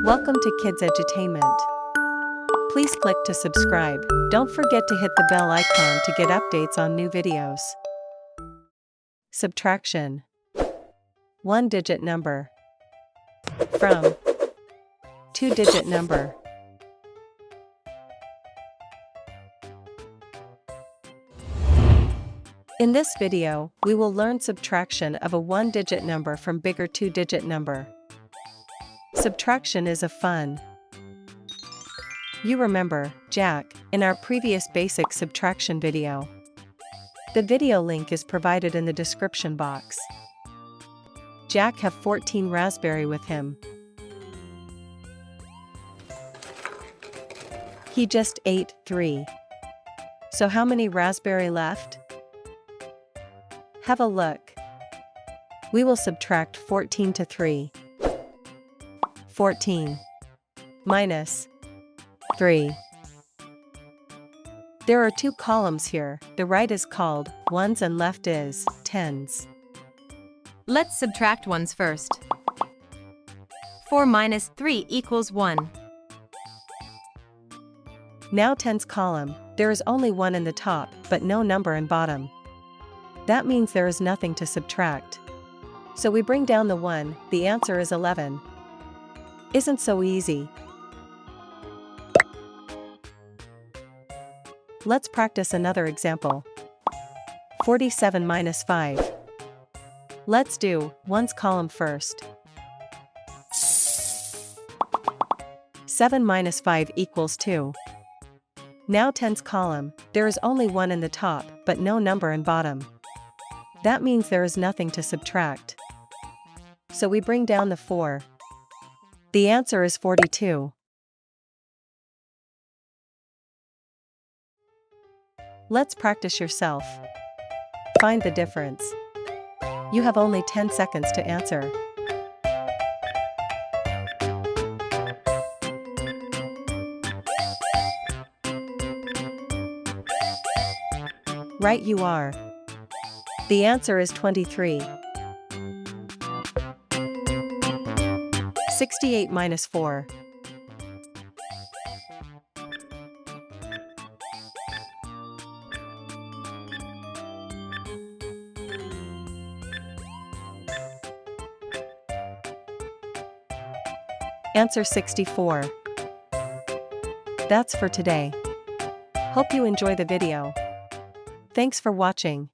Welcome to Kids Edutainment. Please click to subscribe. Don't forget to hit the bell icon to get updates on new videos. Subtraction. One-digit number. From. Two-digit number. In this video, we will learn subtraction of a one-digit number from bigger two-digit number. Subtraction is a fun. You remember Jack in our previous basic subtraction video. The video link is provided in the description box. Jack have 14 raspberry with him. He just ate 3. So how many raspberry left? Have a look. We will subtract 14 to 3. 14 minus 3. There are two columns here, the right is called ones and left is tens. Let's subtract ones first. 4 minus 3 equals 1. Now tens column, there is only 1 in the top, but no number in bottom. That means there is nothing to subtract. So we bring down the 1, the answer is 11. Isn't so easy? Let's practice another example. 47 minus 5. Let's do ones column first. 7 minus 5 equals 2. Now tens column, there is only 1 in the top, but no number in bottom. That means there is nothing to subtract. So we bring down the 4. The answer is 42. Let's practice yourself. Find the difference. You have only 10 seconds to answer. Right you are. The answer is 23. 68 minus 4. Answer 64. That's for today. Hope you enjoy the video. Thanks for watching.